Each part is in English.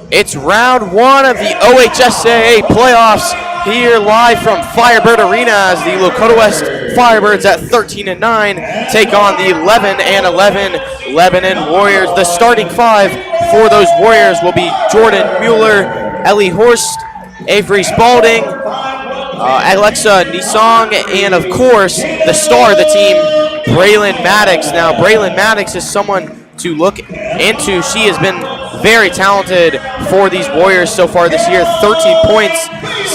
It's round one of the OHSAA playoffs here live from Firebird Arena as the Lakota West Firebirds at 13-9 take on the 11-11 Lebanon Warriors. The starting five for those Warriors will be Jordan Mueller, Ellie Horst, Avery Spalding, Alexa Nisong, and of course the star of the team, Braylon Maddox. Now Braylon Maddox is someone to look into. She has been very talented for these Warriors so far this year. 13 points,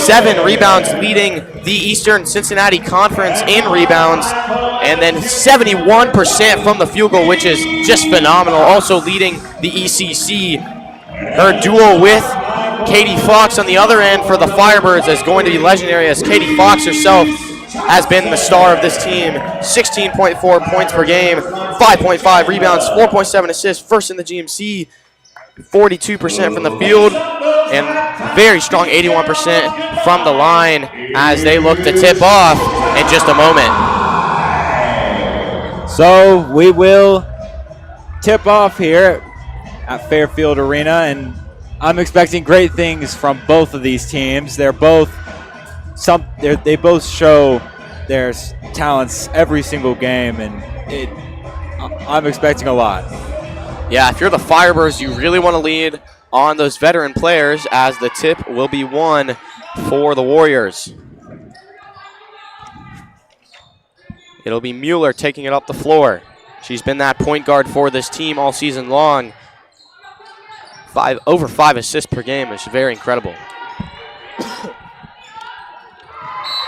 7 rebounds, leading the Eastern Cincinnati Conference in rebounds, and then 71% from the field goal, which is just phenomenal. Also leading the ECC. Her duel with Katie Fox on the other end for the Firebirds is going to be legendary, as Katie Fox herself has been the star of this team. 16.4 points per game, 5.5 rebounds, 4.7 assists, first in the GMC, 42% from the field, and very strong 81% from the line as they look to tip off in just a moment. So we will tip off here at Fairfield Arena, and I'm expecting great things from both of these teams. They both show their talents every single game, and I'm expecting a lot. Yeah, if you're the Firebirds, you really want to lead on those veteran players, as the tip will be won for the Warriors. It'll be Mueller taking it up the floor. She's been that point guard for this team all season long. Over 5 assists per game is very incredible.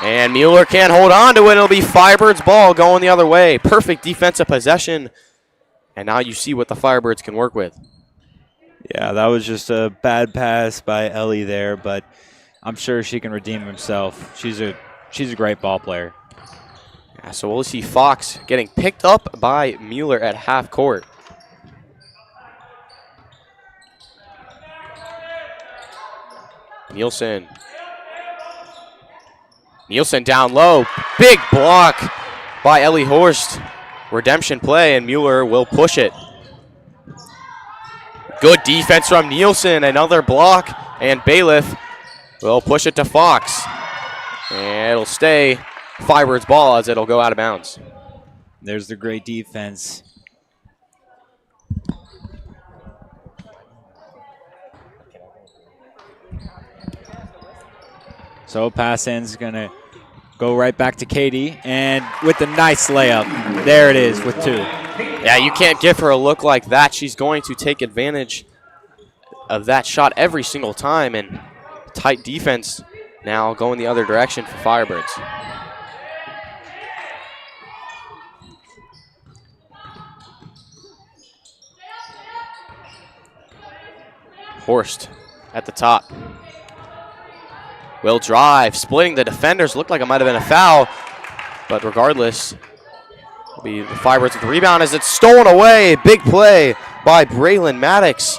And Mueller can't hold on to it. It'll be Firebirds ball going the other way. Perfect defensive possession. And now you see what the Firebirds can work with. Yeah, that was just a bad pass by Ellie there, but I'm sure she can redeem herself. She's a great ball player. Yeah, so we'll see Fox getting picked up by Mueller at half court. Nielsen down low. Big block by Ellie Horst. Redemption play, and Mueller will push it. Good defense from Nielsen. Another block, and Bailiff will push it to Fox. And it'll stay Firebirds ball as it'll go out of bounds. There's the great defense. So pass in's going to go right back to Katie, and with a nice layup. There it is with 2. Yeah, you can't give her a look like that. She's going to take advantage of that shot every single time, and tight defense now going the other direction for Firebirds. Horst at the top. Will drive, splitting the defenders. Looked like it might have been a foul, but regardless, it'll be the Firebirds with the rebound as it's stolen away. Big play by Braylon Maddox.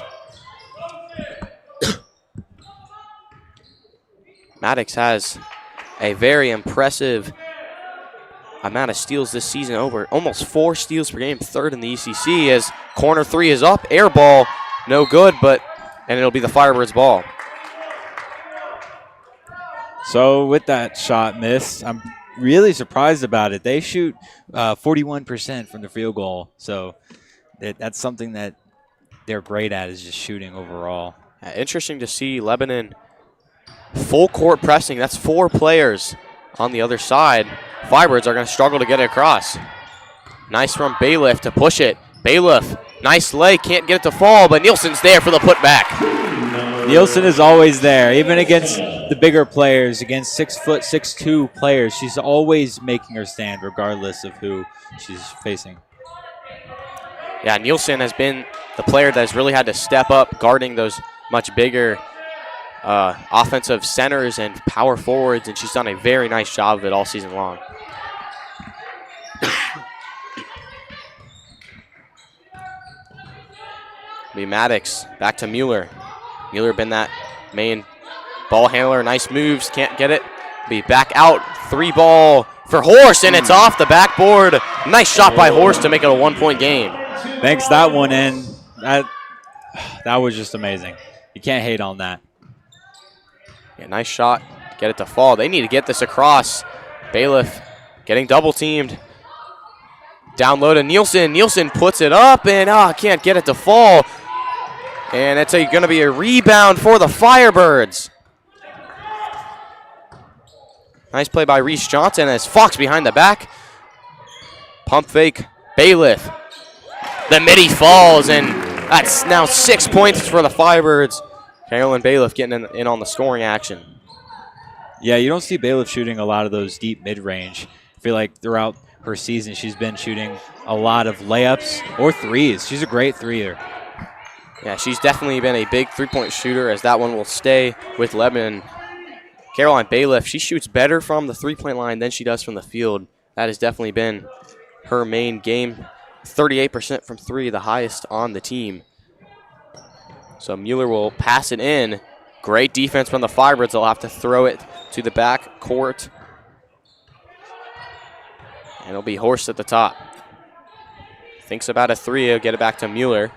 Maddox has a very impressive amount of steals this season, over almost 4 steals per game, 3rd in the ECC, as corner 3 is up. Air ball, no good, and it'll be the Firebirds ball. So with that shot missed, I'm really surprised about it. They shoot 41% from the field goal, so that's something that they're great at, is just shooting overall. Interesting to see Lebanon full court pressing. That's 4 players on the other side. Firebirds are going to struggle to get it across. Nice from Bailiff to push it. Bailiff, nice lay, can't get it to fall, but Nielsen's there for the putback. Nielsen is always there, even against the bigger players, against 6', 6'2" players. She's always making her stand, regardless of who she's facing. Yeah, Nielsen has been the player that has really had to step up guarding those much bigger offensive centers and power forwards, and she's done a very nice job of it all season long. Be Maddox, back to Mueller. Mueller been that main ball handler. Nice moves, can't get it. Be back out, 3 ball for Horst, and it's off the backboard. Nice shot by Horst to make it a 1-point game. Thanks that one in. That was just amazing. You can't hate on that. Yeah, nice shot. Get it to fall. They need to get this across. Bailiff getting double teamed. Down low to Nielsen. Nielsen puts it up and can't get it to fall. And it's going to be a rebound for the Firebirds. Nice play by Reese Johnson as Fox behind the back. Pump fake. Bailiff. The midi falls, and that's now 6 points for the Firebirds. Carolyn Bailiff getting in on the scoring action. Yeah, you don't see Bailiff shooting a lot of those deep mid-range. I feel like throughout her season, she's been shooting a lot of layups or threes. She's a great threer. Yeah, she's definitely been a big three-point shooter, as that one will stay with Lebanon. Caroline Bailiff, she shoots better from the three-point line than she does from the field. That has definitely been her main game. 38% from three, the highest on the team. So Mueller will pass it in. Great defense from the Firebirds. They'll have to throw it to the back court. And it'll be Horst at the top. Thinks about a three. He'll get it back to Mueller.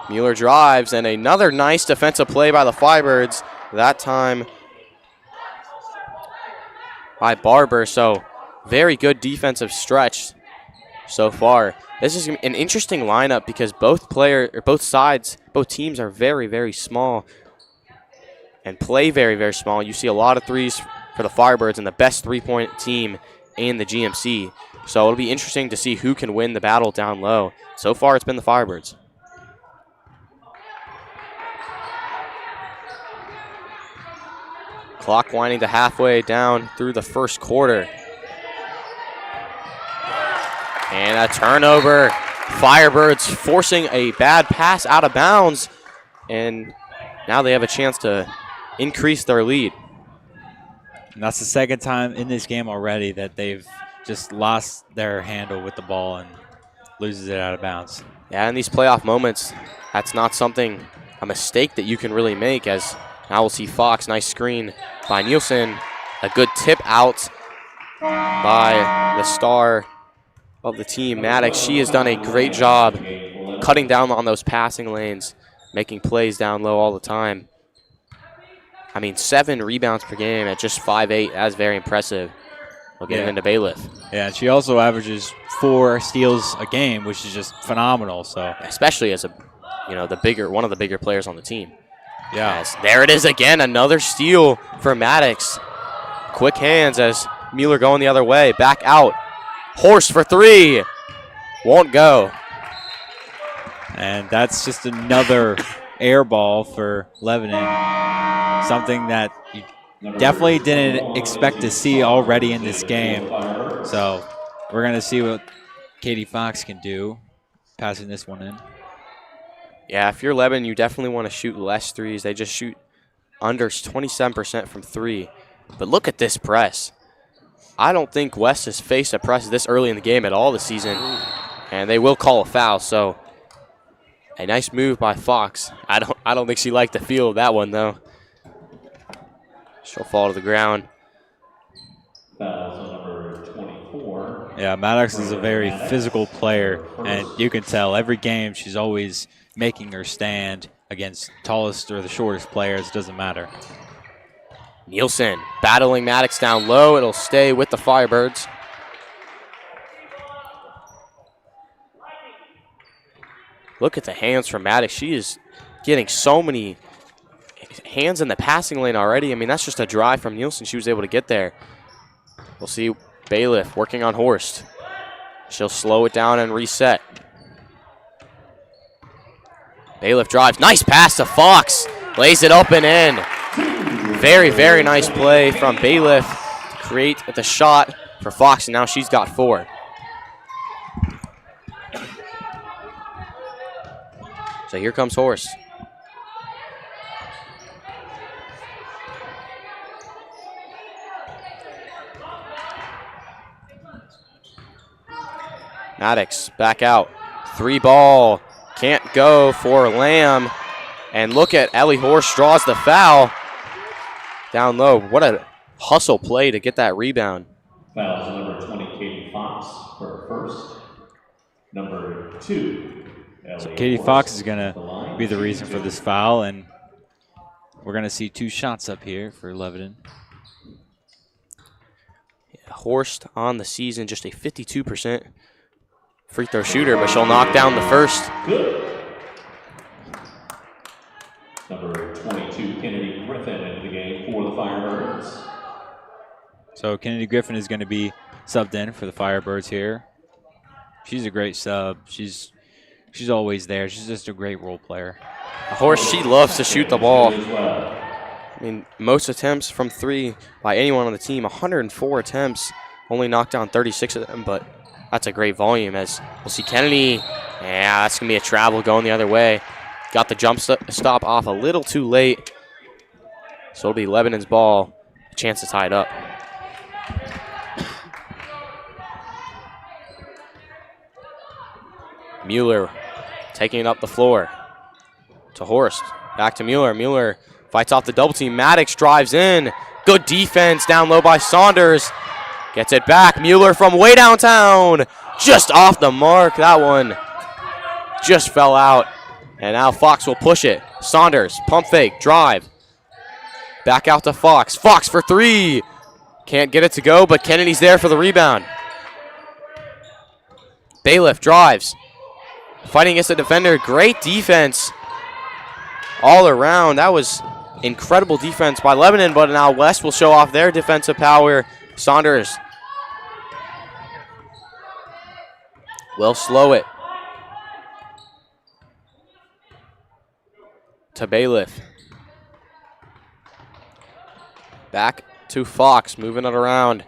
Mueller drives, and another nice defensive play by the Firebirds. That time by Barber. So very good defensive stretch so far. This is an interesting lineup because both teams are very, very small and play very, very small. You see a lot of threes for the Firebirds and the best three-point team in the GMC. So it'll be interesting to see who can win the battle down low. So far, it's been the Firebirds. Clock winding to halfway down through the first quarter. And a turnover. Firebirds forcing a bad pass out of bounds. And now they have a chance to increase their lead. And that's the second time in this game already that they've just lost their handle with the ball and loses it out of bounds. Yeah, in these playoff moments, that's not a mistake that you can really make, as now we'll see Fox. Nice screen by Nielsen. A good tip out by the star of the team, Maddox. She has done a great job cutting down on those passing lanes, making plays down low all the time. I mean, 7 rebounds per game at just 5'8". That's very impressive. We'll get it into Bailiff. Yeah, and she also averages 4 steals a game, which is just phenomenal. So especially as one of the bigger players on the team. Yeah. Yes, there it is again, another steal for Maddox. Quick hands as Mueller going the other way, back out. Horst for 3. Won't go. And that's just another air ball for Lebanon. Something that you definitely didn't expect to see already in this game. So we're going to see what Katie Fox can do, passing this one in. Yeah, if you're Lebanon, you definitely want to shoot less threes. They just shoot under 27% from 3. But look at this press. I don't think West has faced a press this early in the game at all this season, and they will call a foul. So a nice move by Fox. I don't think she liked the feel of that one though. She'll fall to the ground. Foul number 24. Yeah, Maddox is a very physical player, and you can tell every game she's always making her stand against tallest or the shortest players. It doesn't matter. Nielsen battling Maddox down low. It'll stay with the Firebirds. Look at the hands from Maddox. She is getting so many hands in the passing lane already. I mean, that's just a drive from Nielsen. She was able to get there. We'll see Bailiff working on Horst. She'll slow it down and reset. Bailiff drives. Nice pass to Fox. Lays it up and in. Very, very nice play from Bailiff to create the shot for Fox, and now she's got 4. So here comes Horst. Maddox back out. 3 ball. Can't go for Lamb. And look at Ellie Horst draws the foul. Down low. What a hustle play to get that rebound. Foul number 20, Katie Fox for first. Number 2, So Katie Fox is going to be the reason for this foul, and we're going to see 2 shots up here for Lebanon. Yeah, Horst on the season, just a 52% free throw shooter, but she'll knock down the first. Good. Number 22, Kennedy Griffin, into the game for the Firebirds. So Kennedy Griffin is going to be subbed in for the Firebirds here. She's a great sub. She's always there. She's just a great role player. Horst, she loves to shoot the ball. I mean, most attempts from 3 by anyone on the team, 104 attempts, only knocked down 36 of them, but that's a great volume. As we'll see Kennedy, yeah, that's going to be a travel going the other way. Got the jump stop off a little too late, so it'll be Lebanon's ball, a chance to tie it up. Mueller taking it up the floor to Horst. Back to Mueller. Mueller fights off the double team. Maddox drives in. Good defense down low by Saunders. Gets it back. Mueller from way downtown. Just off the mark. That one just fell out. And now Fox will push it. Saunders, pump fake, drive. Back out to Fox. Fox for 3. Can't get it to go, but Kennedy's there for the rebound. Bailiff drives. Fighting against the defender. Great defense all around. That was incredible defense by Lebanon, but now West will show off their defensive power. Saunders will slow it to Bailiff. Back to Fox, moving it around.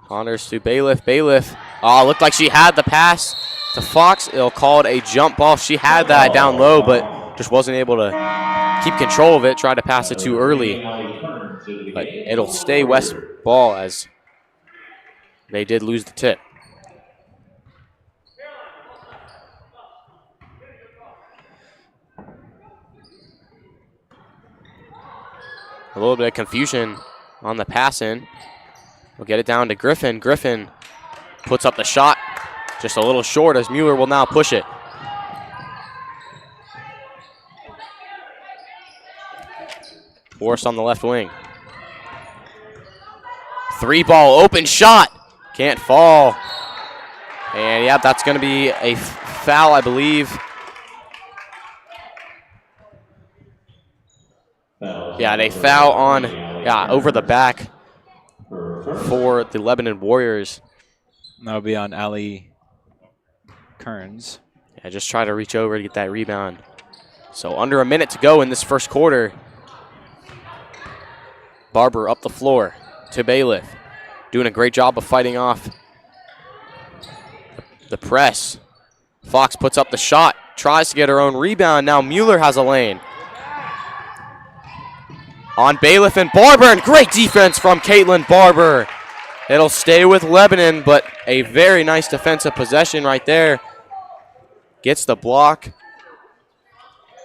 Saunders to Bailiff. Bailiff, oh, looked like she had the pass to Fox. It'll call it a jump ball. She had that down low, but just wasn't able to keep control of it. Tried to pass it too early. But it'll stay West ball as they did lose the tip. A little bit of confusion on the pass in. We'll get it down to Griffin. Griffin puts up the shot. Just a little short as Mueller will now push it. Horst on the left wing. 3-ball open shot. Can't fall. And yeah, that's going to be a foul, I believe. Yeah, they foul on, over the back for the Lebanon Warriors. That'll be on Ali Kearns. Yeah, just try to reach over to get that rebound. So under a minute to go in this first quarter. Barber up the floor to Bailiff. Doing a great job of fighting off the press. Fox puts up the shot. Tries to get her own rebound. Now Mueller has a lane. On Bailiff and Barber, and great defense from Caitlin Barber. It'll stay with Lebanon, but a very nice defensive possession right there. Gets the block.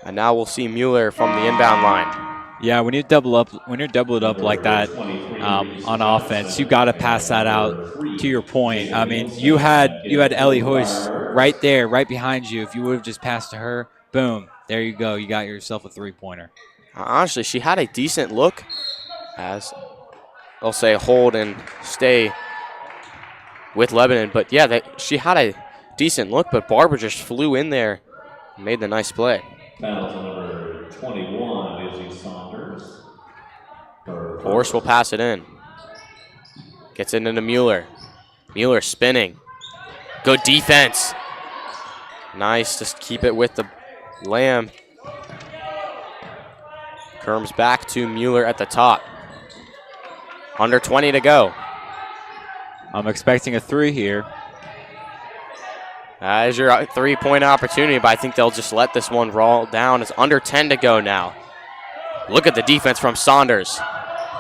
And now we'll see Mueller from the inbound line. Yeah, when you double it up like that on offense, you got to pass that out. To your point, I mean, you had Ellie Hoyce right there, right behind you. If you would have just passed to her, boom, there you go. You got yourself a 3-pointer. Honestly, she had a decent look, as they'll say hold and stay with Lebanon. But yeah, she had a decent look, but Barber just flew in there and made the nice play. Foul to number 21, Izzy Saunders. Horst will pass it in. Gets it into Mueller. Mueller spinning. Good defense. Nice, just keep it with the Lamb. Kerms back to Mueller at the top. Under 20 to go. I'm expecting a 3 here. That is your 3-point opportunity, but I think they'll just let this one roll down. It's under 10 to go now. Look at the defense from Saunders.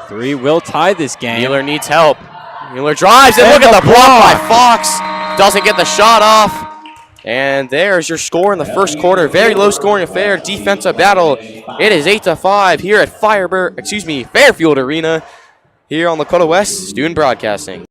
3 will tie this game. Mueller needs help. Mueller drives, and look at the block by Fox. Doesn't get the shot off. And there's your score in the first quarter. Very low-scoring affair, defensive battle. It is 8-5 here at Fairfield Arena here on Lakota West Student Broadcasting.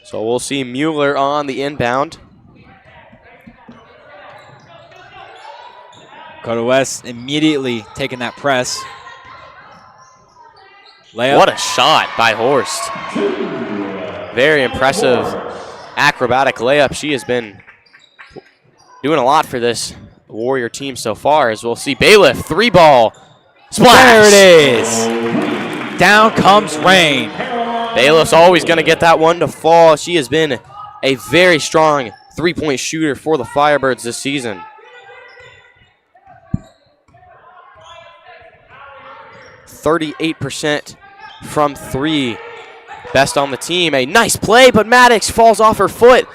So we'll see Mueller on the inbound. Dakota West immediately taking that press. Layup. What a shot by Horst. Very impressive acrobatic layup. She has been doing a lot for this Warrior team so far, as we'll see Bailiff, 3-ball, splash. There it is. Down comes rain. Bailiff's always going to get that one to fall. She has been a very strong three-point shooter for the Firebirds this season. %38 from three. Best on the team. A nice play, but Maddox falls off her foot.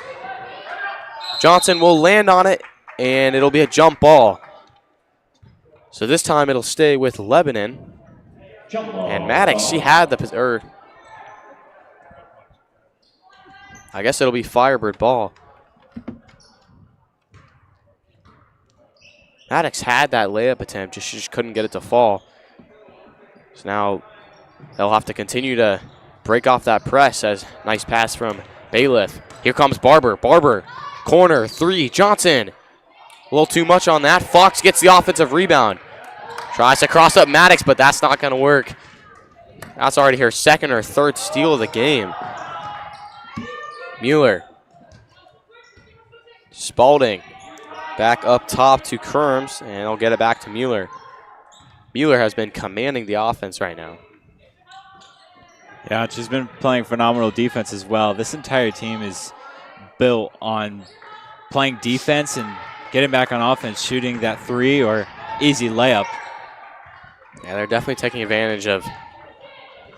Johnson will land on it, and it'll be a jump ball. So this time it'll stay with Lebanon. And Maddox, she had the, I guess it'll be Firebird ball. Maddox had that layup attempt, she just couldn't get it to fall. So now they'll have to continue to break off that press. As nice pass from Bailiff. Here comes Barber. Barber, corner, three, Johnson. A little too much on that. Fox gets the offensive rebound. Tries to cross up Maddox, but that's not going to work. That's already her second or third steal of the game. Mueller. Spalding. Back up top to Kerms, and he'll get it back to Mueller. Mueller has been commanding the offense right now. Yeah, she's been playing phenomenal defense as well. This entire team is built on playing defense and getting back on offense, shooting that three or easy layup. Yeah, they're definitely taking advantage of,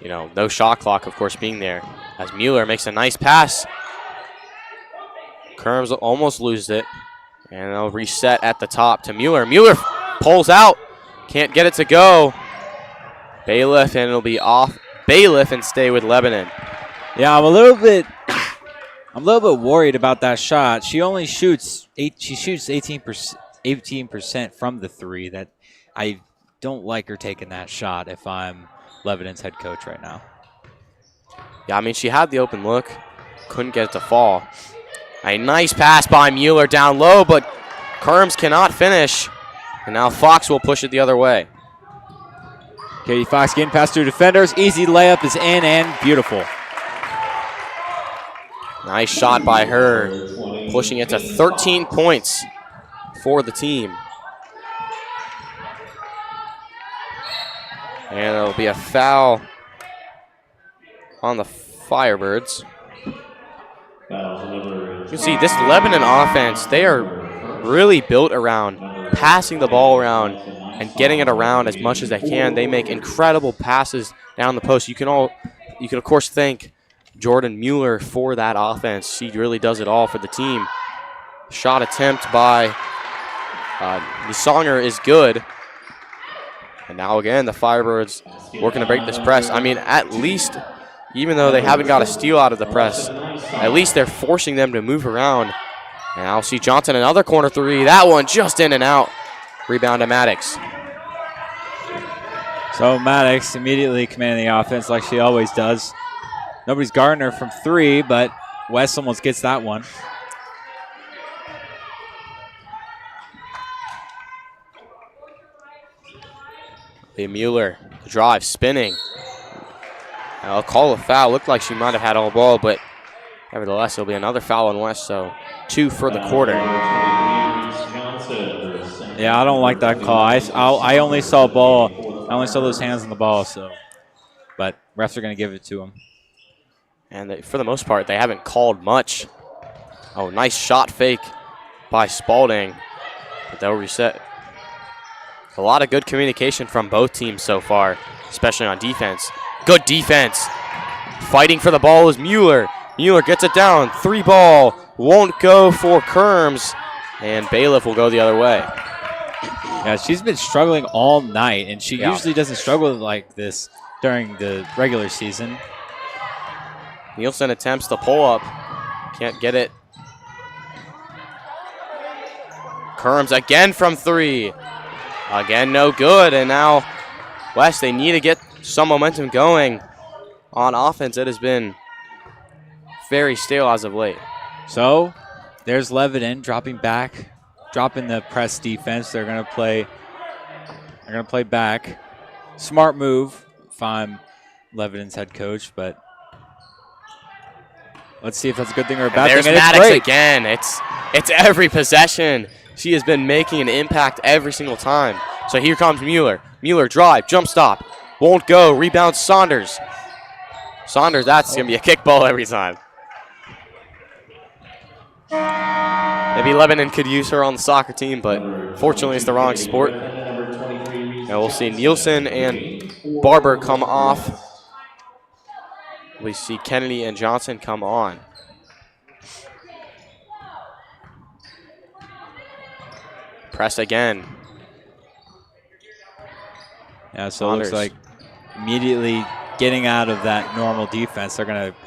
no shot clock, of course, being there. As Mueller makes a nice pass. Kerms almost loses it. And they'll reset at the top to Mueller. Mueller pulls out. Can't get it to go. Bailiff, and it'll be off Bailiff and stay with Lebanon. Yeah, I'm a little bit worried about that shot. She only shoots 18% from the three. That I don't like her taking that shot if I'm Lebanon's head coach right now. Yeah, I mean, she had the open look. Couldn't get it to fall. A nice pass by Mueller down low, but Kerms cannot finish. And now Fox will push it the other way. Katie Fox getting past her defenders. Easy layup is in and beautiful. Nice shot by her, pushing it to 13 points for the team. And it'll be a foul on the Firebirds. You can see this Lebanon offense, they are really built around passing the ball around and getting it around as much as they can. They make incredible passes down the post. You can of course thank Jordan Mueller for that offense. She really does it all for the team. Shot attempt by Nisonger is good. And now again, the Firebirds working to break this press. I mean, at least, even though they haven't got a steal out of the press, at least they're forcing them to move around. And I'll see Johnson, another corner three. That one just in and out. Rebound to Maddox. So Maddox immediately commanding the offense like she always does. Nobody's guarding her from three, but West almost gets that one. Mueller, the drive, spinning. I'll call a foul. Looked like she might have had all ball, but nevertheless, it'll be another foul on West, so 2 for the quarter. Yeah, I don't like that call. I only saw ball. I only saw those hands on the ball, but refs are going to give it to him. And for the most part, they haven't called much. Oh, nice shot fake by Spalding, but they'll reset. A lot of good communication from both teams so far, especially on defense. Good defense. Fighting for the ball is Mueller. Mueller gets it down. 3-ball. Won't go for Kerms. And Bailiff will go the other way. Yeah, she's been struggling all night, and she usually doesn't struggle like this during the regular season. Nielsen attempts the pull-up. Can't get it. Kerms again from 3. Again, no good. And now West, they need to get some momentum going on offense. It has been very stale as of late. So there's Lebanon dropping back, dropping the press defense. They're gonna play back. Smart move if I'm Lebanon's head coach, but let's see if that's a good thing or a bad There's thing. And Maddox it's great. again. It's every possession. She has been making an impact every single time. So here comes Mueller. Mueller drive, jump stop. Won't go. Rebound Saunders. Saunders, that's going to be a kickball every time. Maybe Lebanon could use her on the soccer team, but fortunately it's the wrong sport. And we'll see Nielsen and Barber come off. We see Kennedy and Johnson come on. Press again. Yeah, so it looks like immediately getting out of that normal defense, they're going to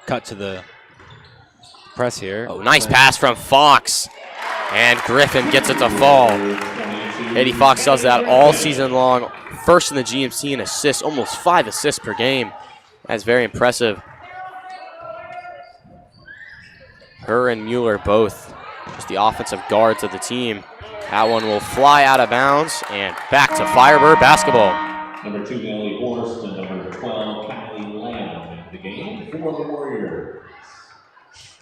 cut to the press here. Oh, nice pass from Fox. And Griffin gets it to fall. Eddie Fox does that all season long. First in the GMC in assists, almost 5 assists per game. That's very impressive. Her and Mueller both just the offensive guards of the team. That one will fly out of bounds and back to Firebird basketball. Number 2, Natalie Horst, and number 12, Kylie Lamb in the game for the Warriors.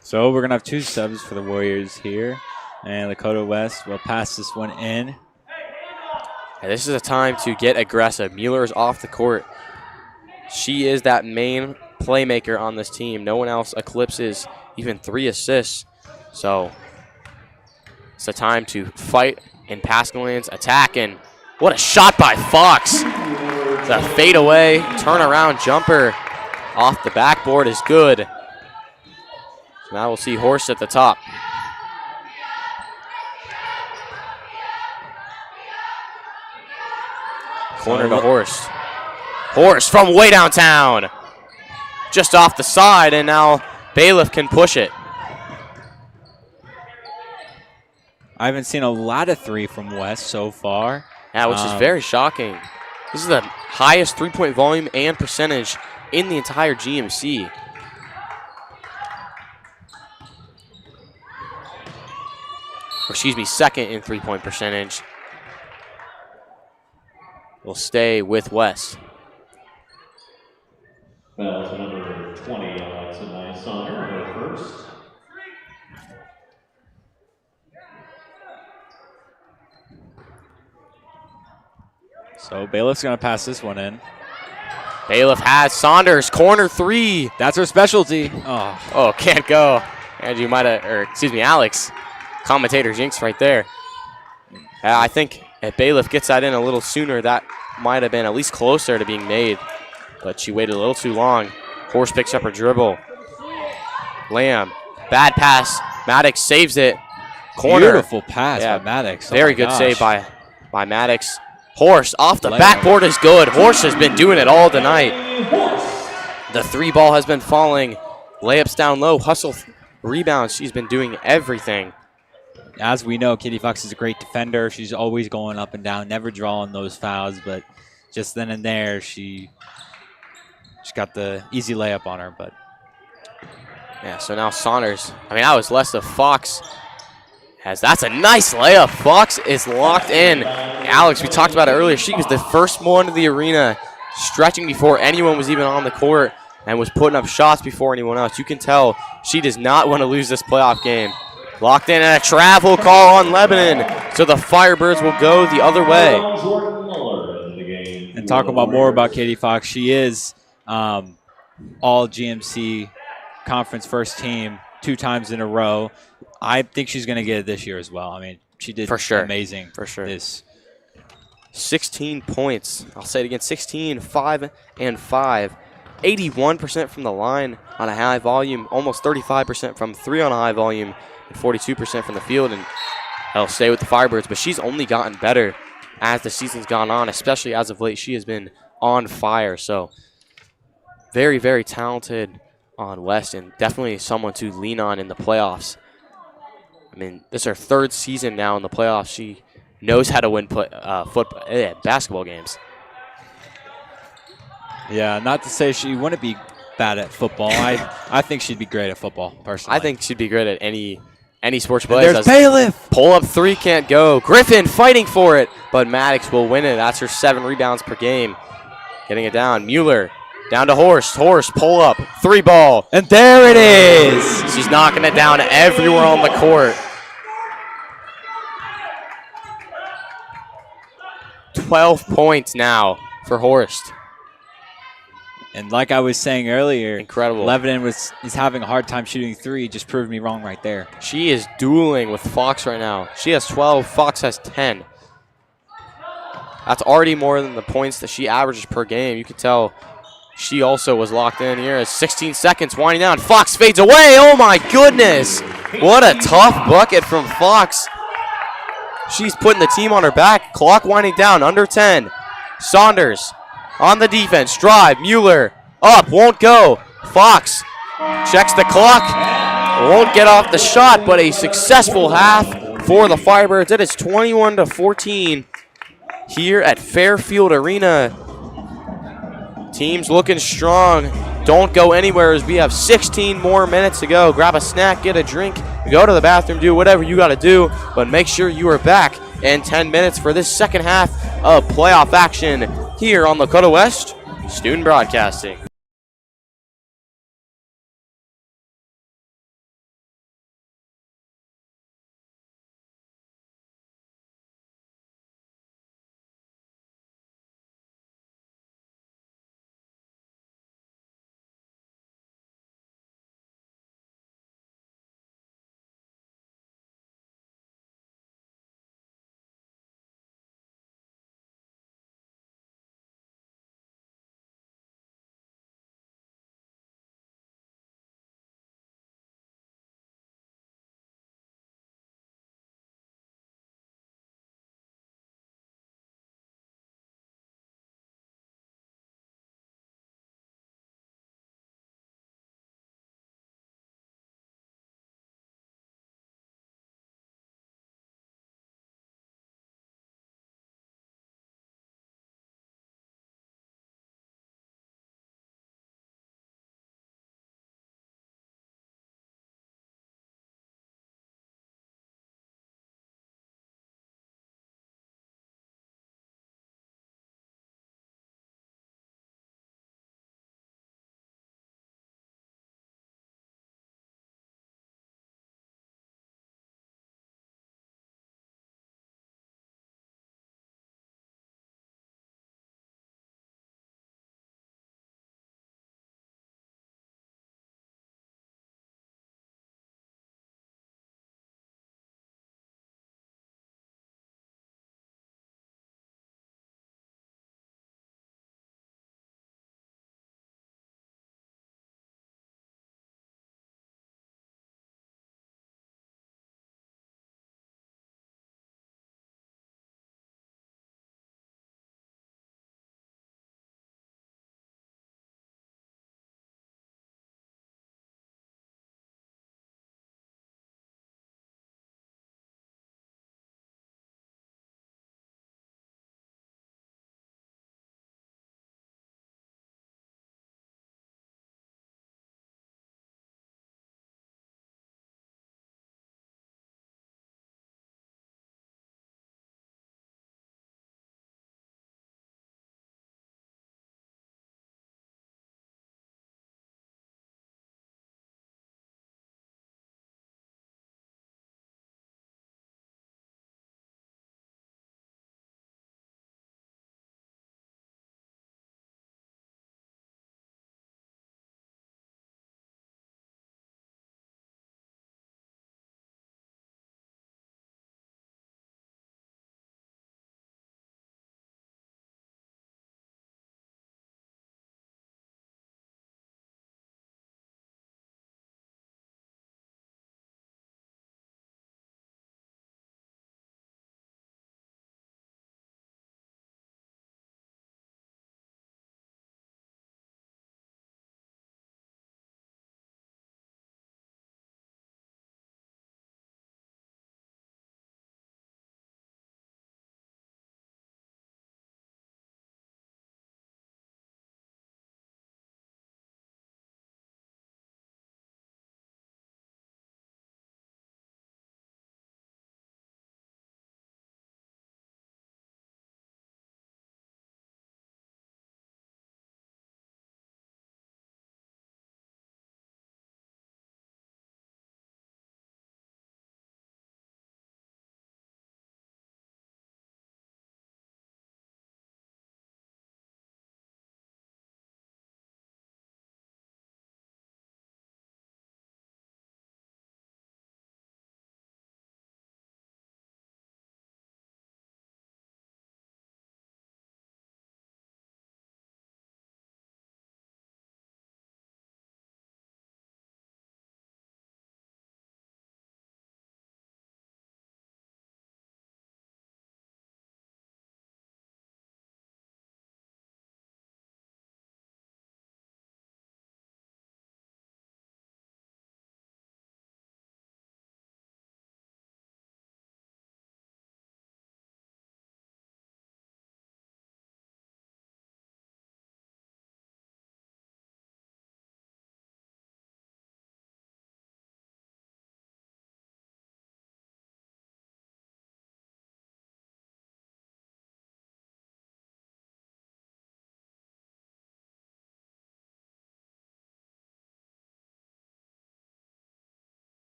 So we're going to have 2 subs for the Warriors here. And Lakota West will pass this one in. And this is a time to get aggressive. Mueller is off the court. She is that main playmaker on this team. No one else eclipses even 3 assists. So it's a time to fight in passing lanes, attack, and what a shot by Fox. The fadeaway, turnaround jumper off the backboard is good. So now we'll see Horst at the top. Corner to Horst. Horst from way downtown. Just off the side, and now Bailiff can push it. I haven't seen a lot of 3 from West so far. Yeah, which is very shocking. This is the highest three-point volume and percentage in the entire GMC. Or excuse me, second in three-point percentage. We'll stay with West. Foul to number 20, Alexa Sonner, her first. So Bailiff's going to pass this one in. Bailiff has Saunders, corner 3. That's her specialty. Oh, can't go. And you might have, or excuse me, Alex. Commentator jinx right there. I think if Bailiff gets that in a little sooner, that might have been at least closer to being made. But she waited a little too long. Horst picks up her dribble. Lamb, bad pass. Maddox saves it. Corner. Beautiful pass by Maddox. Very good save by Maddox. Horst off the backboard is good. Horst has been doing it all tonight. The 3 ball has been falling. Layups down low, hustle, rebounds. She's been doing everything. As we know, Katie Fox is a great defender. She's always going up and down, never drawing those fouls, but just then and there, she got the easy layup on her. But yeah, so now Saunders. I mean, that was less of Fox. That's a nice layup. Fox is locked in. Alex, we talked about it earlier. She was the first one to the arena, stretching before anyone was even on the court, and was putting up shots before anyone else. You can tell she does not want to lose this playoff game. Locked in, and a travel call on Lebanon. So the Firebirds will go the other way. And talking about more about Katie Fox, she is all GMC conference first team 2 times in a row. I think she's going to get it this year as well. I mean, she did amazing. For sure. This 16 points. I'll say it again, 16, 5, and 5. 81% from the line on a high volume, almost 35% from 3 on a high volume, and 42% from the field. And I'll stay with the Firebirds, but she's only gotten better as the season's gone on, especially as of late. She has been on fire. So very, very talented on West, and definitely someone to lean on in the playoffs. I mean, this is her 3rd season now in the playoffs. She knows how to win basketball games. Yeah, not to say she wouldn't be bad at football. I think she'd be great at football, personally. I think she'd be great at any sports she And plays. there's Bailiff. Pull up three can't go. Griffin fighting for it, but Maddox will win it. That's her 7 rebounds per game. Getting it down. Mueller down to Horst. Horst pull up. 3 ball. And there it is. She's knocking it down everywhere on the court. 12 points now for Horst. And like I was saying earlier, Incredible. Lebanon is having a hard time shooting 3. Just proved me wrong right there. She is dueling with Fox right now. She has 12. Fox has 10. That's already more than the points that she averages per game. You can tell she also was locked in here. 16 seconds winding down. Fox fades away. Oh my goodness. What a tough bucket from Fox. She's putting the team on her back. Clock winding down. Under 10. Saunders on the defense. Drive. Mueller up. Won't go. Fox checks the clock. Won't get off the shot, but a successful half for the Firebirds. It is 21-14 here at Fairfield Arena. Team's looking strong. Don't go anywhere as we have 16 more minutes to go. Grab a snack, get a drink, go to the bathroom, do whatever you got to do, but make sure you are back in 10 minutes for this second half of playoff action here on Lakota West Student Broadcasting.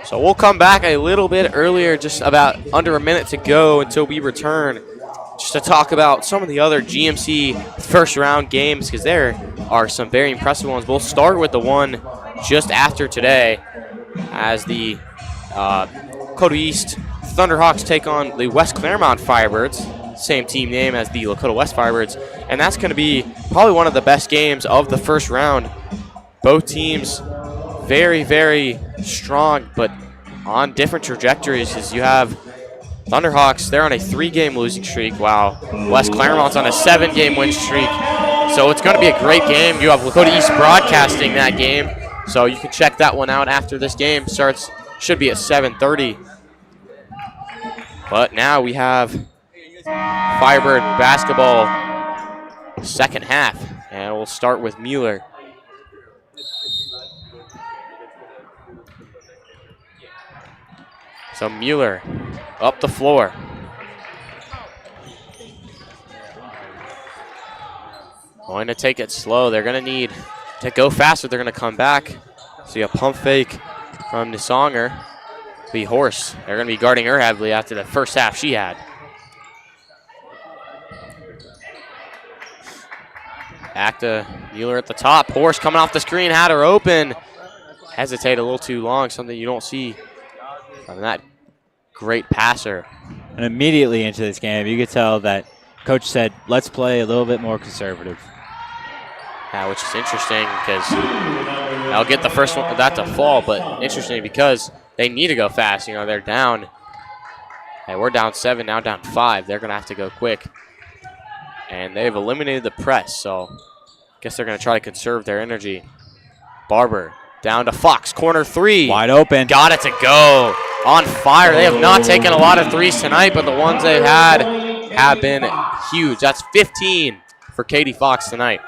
So we'll come back a little bit earlier, just about under a minute to go until we return, just to talk about some of the other GMC first round games, because there are some very impressive ones. We'll start with the one just after today, as the Lakota East Thunderhawks take on the West Claremont Firebirds, same team name as the Lakota West Firebirds, and that's going to be probably one of the best games of the first round. Both teams very, very strong, but on different trajectories, as you have Thunderhawks, they're on a 3-game losing streak, while West Claremont's on a 7-game win streak. So it's going to be a great game. You have Lakota East broadcasting that game, so you can check that one out after this game starts. Should be at 7:30. But now we have Firebird basketball second half, and we'll start with Mueller. So Mueller up the floor. Going to take it slow. They're going to need to go faster. They're going to come back. See a pump fake from Nisonger. Be Horse. They're going to be guarding her heavily after the first half she had. Back to Mueller at the top. Horse coming off the screen, had her open. Hesitate a little too long, something you don't see from that great passer. And immediately into this game, you could tell that Coach said, let's play a little bit more conservative. Yeah, which is interesting because I'll get the first one that to fall, but interesting because they need to go fast. You know, they're down. Hey, we're down 7, now down 5. They're going to have to go quick. And they've eliminated the press, so I guess they're going to try to conserve their energy. Barber down to Fox, corner 3. Wide open. Got it to go. On fire. They have not taken a lot of threes tonight, but the ones they've had have been huge. That's 15 for Katie Fox tonight.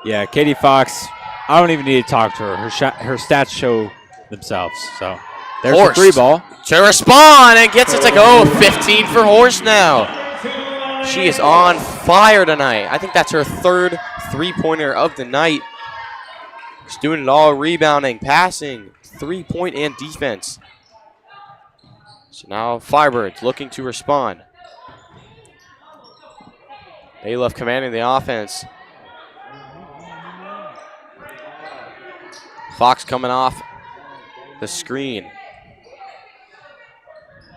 Yeah, Katie Fox, I don't even need to talk to her. Her stats show themselves. So there's Horst the 3-ball. to respond and gets it to go. 15 for Horst now. She is on fire tonight. I think that's her 3rd three-pointer of the night. She's doing it all, rebounding, passing, 3-point, and defense. So now Firebirds looking to respond. Bailiff commanding the offense. Fox coming off the screen.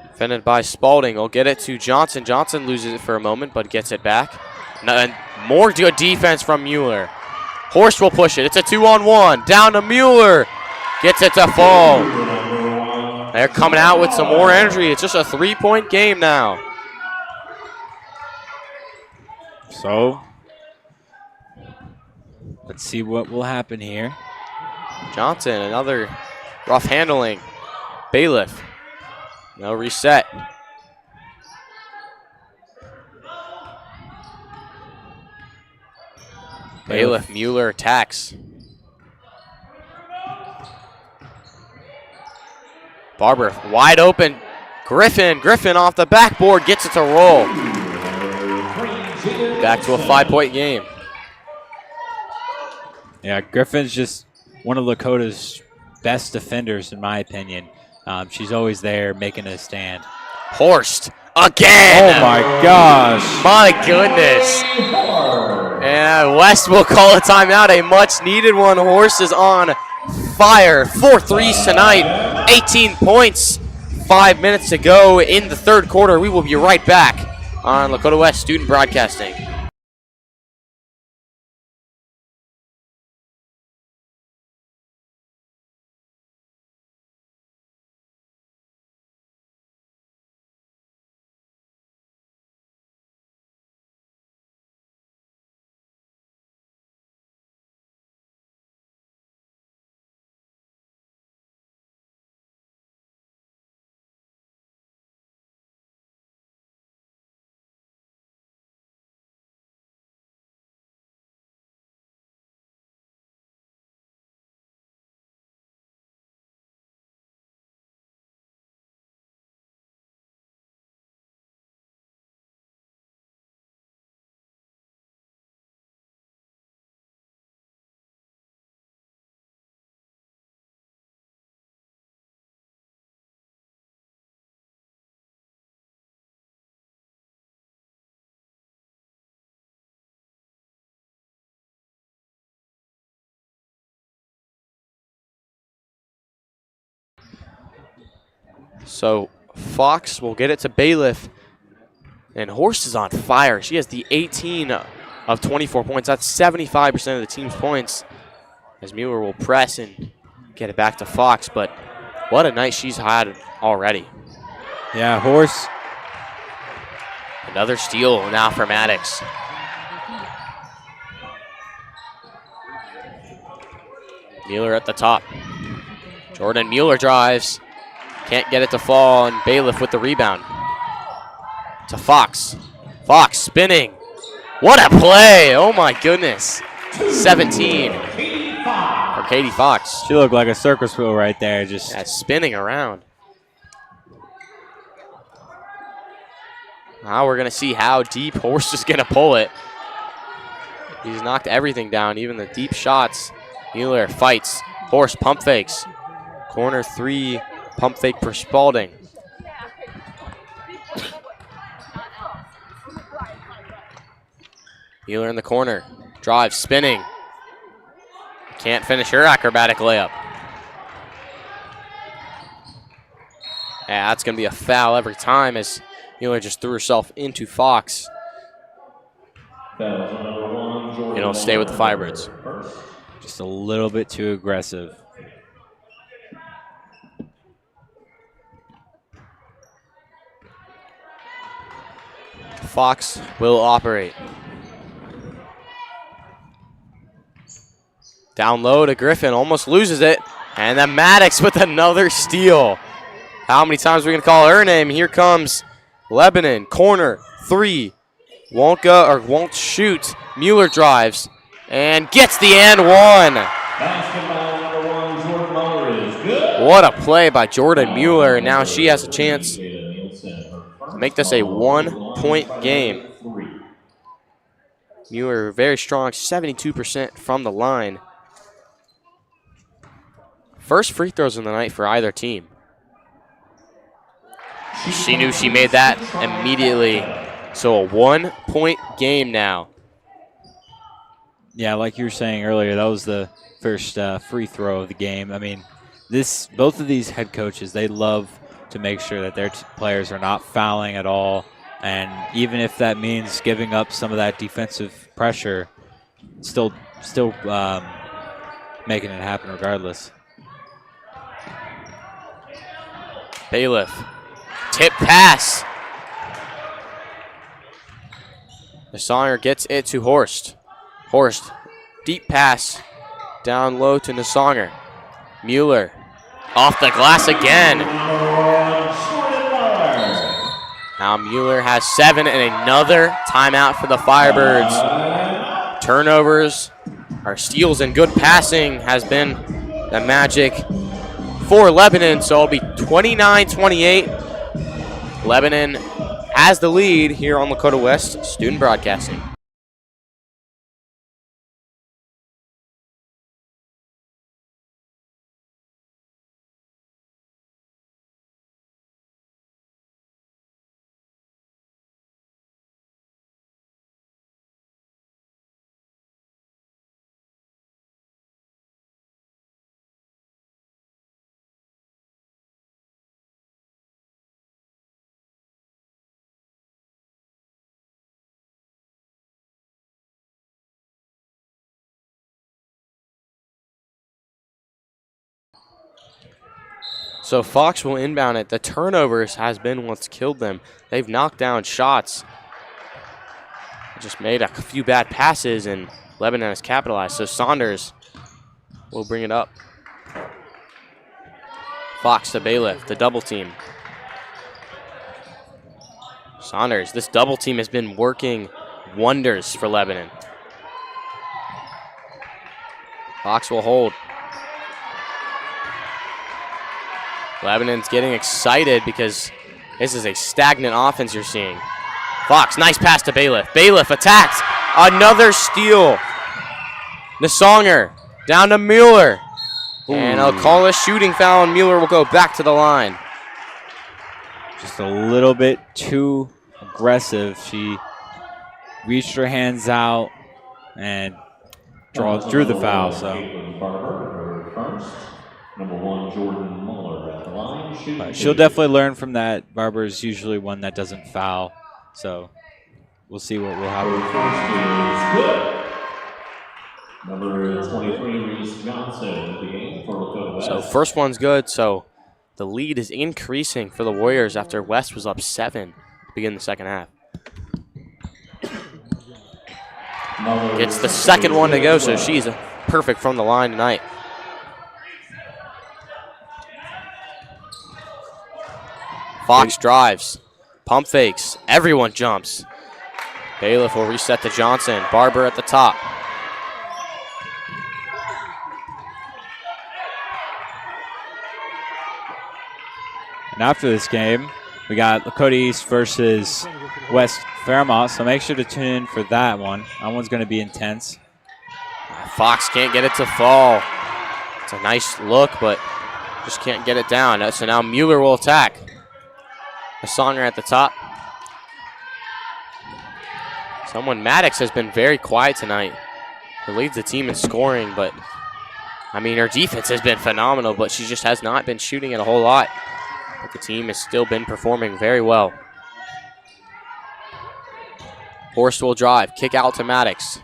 Defended by Spalding. Will get it to Johnson. Johnson loses it for a moment, but gets it back. And more good defense from Mueller. Horst will push it. It's a 2-on-1. Down to Mueller. Gets it to fall. They're coming out with some more energy. It's just a 3-point game now. So let's see what will happen here. Johnson, another rough handling. Bailiff. No reset. Bailiff, Mueller attacks. Barber wide open. Griffin off the backboard, gets it to roll. Back to a 5-point game. Yeah, Griffin's just one of Lakota's best defenders, in my opinion. She's always there making a stand. Horst again. Oh my gosh. My goodness. And West will call a timeout, a much needed one. Horst is on fire. 4 threes tonight, 18 points. 5 minutes to go in the 3rd quarter. We will be right back on Lakota West Student Broadcasting. So Fox will get it to Bailiff. And Horst is on fire. She has the 18 of 24 points. That's 75% of the team's points. As Mueller will press and get it back to Fox. But what a night she's had already. Yeah, Horst. Another steal now for Maddox. Mueller at the top. Jordan Mueller drives. Can't get it to fall, and Bailiff with the rebound. To Fox. Fox spinning. What a play! Oh my goodness. 17 for Katie Fox. She looked like a circus wheel right there, just spinning around. Now we're going to see how deep Horst is going to pull it. He's knocked everything down, even the deep shots. Mueller fights. Horst pump fakes. Corner three, pump fake for Spalding. Mueller in the corner. Drive, spinning. Can't finish her acrobatic layup. Yeah, that's going to be a foul every time as Mueller just threw herself into Fox. And it'll stay with the Firebirds. just a little bit too aggressive. Fox will operate. Down low to Griffin, almost loses it. And then Maddox with another steal. How many times are we going to call her name? Here comes Lebanon, corner, three. Won't shoot. Mueller drives and gets the and one. Basketball number 1, Jordan Mueller is good. What a play by Jordan Mueller. And now she has a chance to make this a 1-point game. Mueller very strong, 72% from the line. First free throws in the night for either team. She knew she made that immediately. So a 1-point game now. Yeah, like you were saying earlier, that was the first free throw of the game. I mean, both of these head coaches, they love to make sure that their players are not fouling at all. And even if that means giving up some of that defensive pressure, still making it happen regardless. Bailiff. Tip pass. The Songer gets it to Horst. Horst. Deep pass. Down low to Nasonger. Mueller. Off the glass again. Now Mueller has 7 and another timeout for the Firebirds. Turnovers, or steals and good passing has been the magic for Lebanon. So it'll be 29-28. Lebanon has the lead here on Lakota West Student Broadcasting. So Fox will inbound it. The turnovers has been what's killed them. They've knocked down shots. Just made a few bad passes, and Lebanon has capitalized. So Saunders will bring it up. Fox to Bailiff, the double team. Saunders, this double team has been working wonders for Lebanon. Fox will hold. Lebanon's getting excited because this is a stagnant offense you're seeing. Fox, nice pass to Bailiff. Bailiff attacked. Another steal. Nasonger down to Mueller. And I'll call a shooting foul, and Mueller will go back to the line. Just a little bit too aggressive. She reached her hands out and drew the foul. So Number 1, Jordan Mueller. line, shoot But she'll definitely learn from that. Barbara is usually one that doesn't foul. So we'll see what will happen. First is good. Number 23, Reese Johnson, in the game for Lakota West. So first one's good. So the lead is increasing for the Warriors after West was up 7 to begin the second half. Gets the second one to go, so she's perfect from the line tonight. Fox drives, pump fakes, everyone jumps. Bailiff will reset to Johnson, Barber at the top. And after this game, we got Lakota East versus West Fairmont, so make sure to tune in for that one. That one's going to be intense. Fox can't get it to fall. It's a nice look, but just can't get it down. So now Mueller will attack. Songer at the top. Maddox has been very quiet tonight. She leads the team in scoring, but I mean, her defense has been phenomenal, but she just has not been shooting it a whole lot. But the team has still been performing very well. Horst will drive, kick out to Maddox.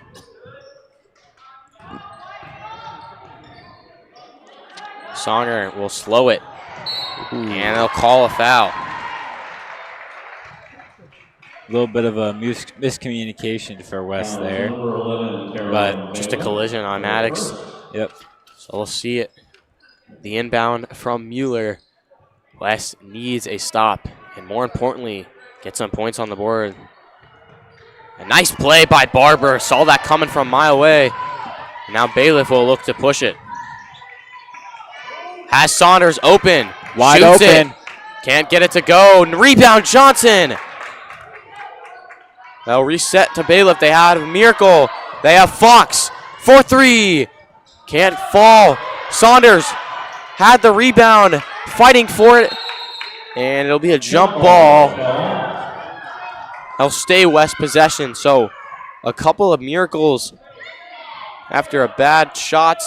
Songer will slow it, and they'll call a foul. A little bit of a miscommunication for West there. But just a collision on Maddox. Yep. So we'll see it. The inbound from Mueller. West needs a stop, and more importantly, get some points on the board. A nice play by Barber. Saw that coming from a mile away. Now Bailiff will look to push it. Has Saunders open. Wide Shoots open. It. Can't get it to go. Rebound Johnson. They'll reset to Bailiff. They have Miracle. They have Fox. 4-3. Can't fall. Saunders had the rebound. Fighting for it. And it'll be a jump ball. They'll stay West possession. So a couple of miracles after a bad shot.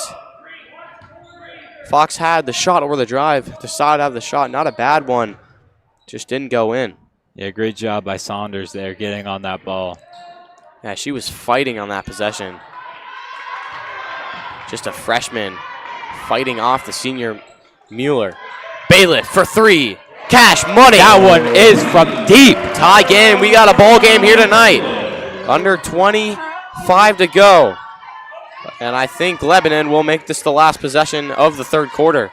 Fox had the shot over the drive. Decided to have the shot. Not a bad one. Just didn't go in. Yeah, great job by Saunders there getting on that ball. Yeah, she was fighting on that possession. Just a freshman fighting off the senior Mueller. Bailiff for 3. Cash money. That one is from deep. Tie game. We got a ball game here tonight. Under 25 to go. And I think Lebanon will make this the last possession of the third quarter.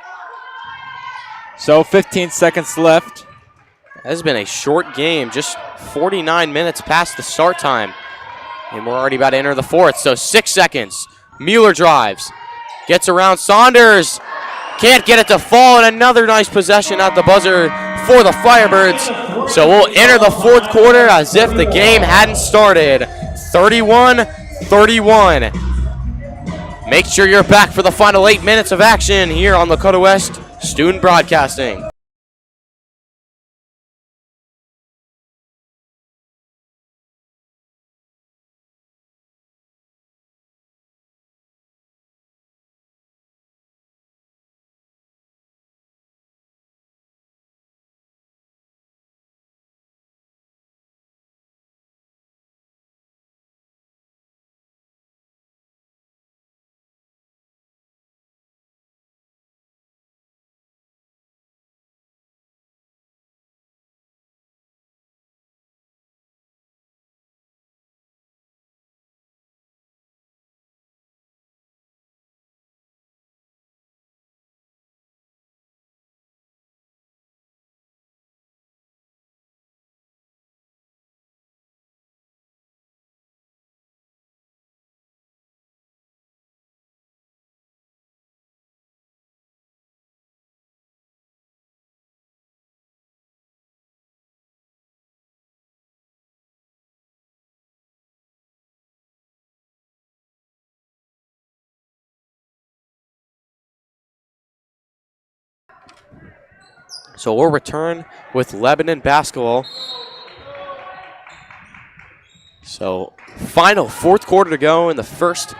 So 15 seconds left. This has been a short game, just 49 minutes past the start time. And we're already about to enter the fourth, so 6 seconds. Mueller drives, gets around Saunders. Can't get it to fall, and another nice possession at the buzzer for the Firebirds. So we'll enter the fourth quarter as if the game hadn't started. 31-31. Make sure you're back for the final 8 minutes of action here on Lakota West Student Broadcasting. So we'll return with Lebanon basketball. So final fourth quarter to go in the first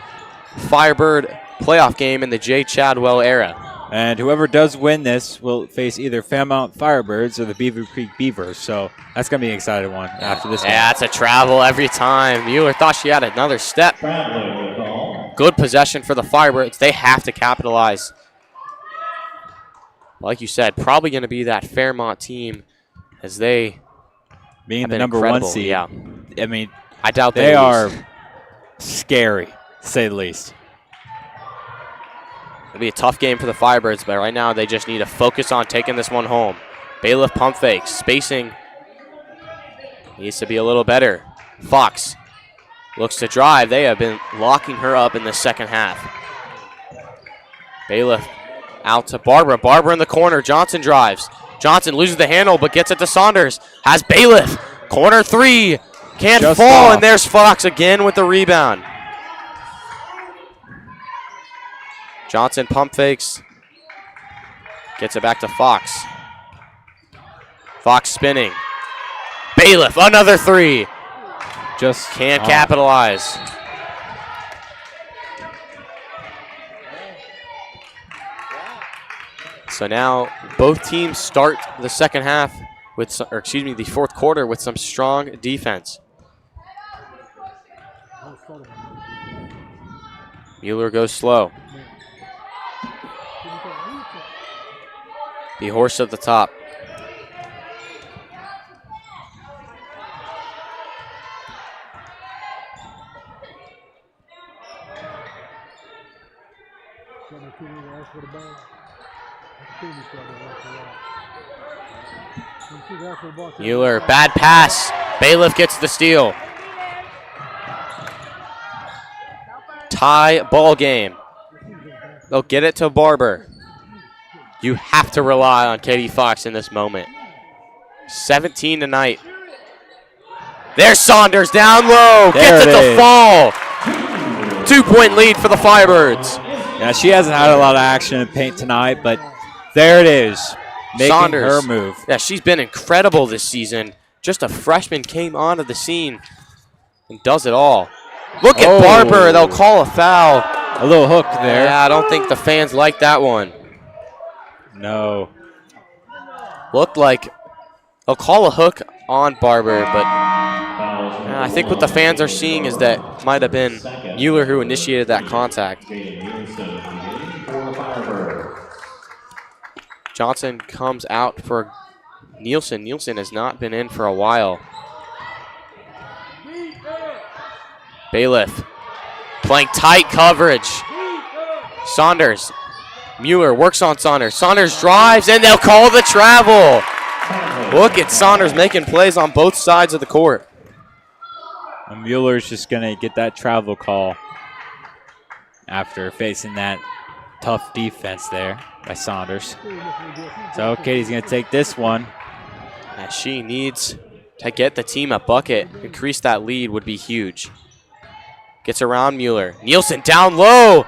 Firebird playoff game in the Jay Chadwell era. And whoever does win this will face either Fairmount Firebirds or the Beaver Creek Beavers. So that's going to be an exciting one after this game. Yeah, it's a travel every time. Mueller thought she had another step. Good possession for the Firebirds. They have to capitalize. Like you said, probably going to be that Fairmont team as they being the number #1 seed. Yeah. I mean, I doubt they are scary, to say the least. It'll be a tough game for the Firebirds, but right now they just need to focus on taking this one home. Bailiff pump fakes. Spacing needs to be a little better. Fox looks to drive. They have been locking her up in the second half. Bailiff out to Barbara. Barbara in the corner. Johnson drives. Johnson loses the handle but gets it to Saunders. Has Bailiff. Corner three. Can't Just fall, off. And there's Fox again with the rebound. Johnson pump fakes. Gets it back to Fox. Fox spinning. Bailiff, another three. Just Can't capitalize. So now both teams start the second half with, the fourth quarter with some strong defense. Mueller goes slow. The horse at the top. Mueller, bad pass. Bailiff gets the steal. Tie ball game. They'll get it to Barber. You have to rely on Katie Fox in this moment. 17 tonight. There's Saunders down low. Gets it to fall. 2-point lead for the Firebirds. Yeah, she hasn't had a lot of action in paint tonight, but there it is. Making Saunders, her move. Yeah, she's been incredible this season. Just a freshman came onto the scene and does it all. Look at Barber. They'll call a foul. A little hook there. Yeah, I don't think the fans like that one. No. Looked like they'll call a hook on Barber, but I think what the fans are seeing is that might have been Mueller who initiated that contact. Johnson comes out for Nielsen. Nielsen has not been in for a while. Bailiff playing tight coverage. Saunders. Mueller works on Saunders. Saunders drives, and they'll call the travel. Look at Saunders making plays on both sides of the court. And Mueller's just going to get that travel call after facing that tough defense there by Saunders. So Katie's going to take this one. As she needs to get the team a bucket. Increase that lead would be huge. Gets around Mueller. Nielsen down low.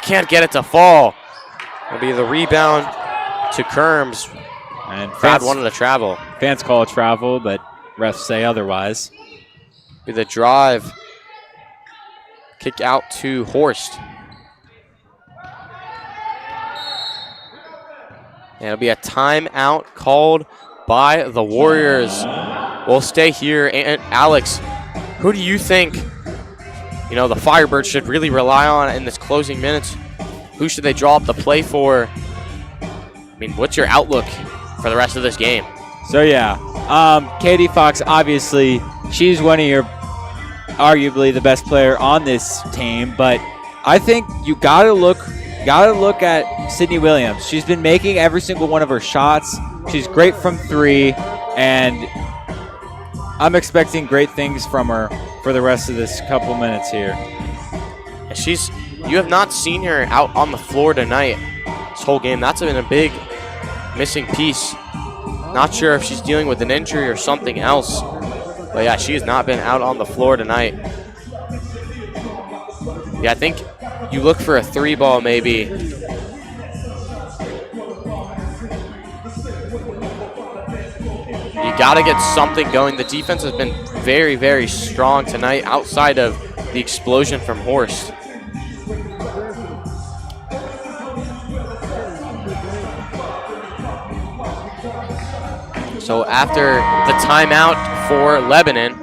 Can't get it to fall. It'll be the rebound to Kerms. And Brad wanted to travel. Fans call it travel, but refs say otherwise. Be the drive. Kick out to Horst. And it'll be a timeout called by the Warriors. We'll stay here. And Alex, who do you think, the Firebirds should really rely on in this closing minutes? Who should they draw up the play for? What's your outlook for the rest of this game? So, Katie Fox, obviously, she's one of your arguably the best player on this team, but I think you gotta look at Sydney Williams. She's been making every single one of her shots. She's great from three, and I'm expecting great things from her for the rest of this couple minutes here. You have not seen her out on the floor tonight this whole game. That's been a big missing piece. Not sure if she's dealing with an injury or something else. But yeah, she has not been out on the floor tonight. Yeah, I think you look for a three ball maybe. You got to get something going. The defense has been very, very strong tonight outside of the explosion from Horst. So after the timeout for Lebanon,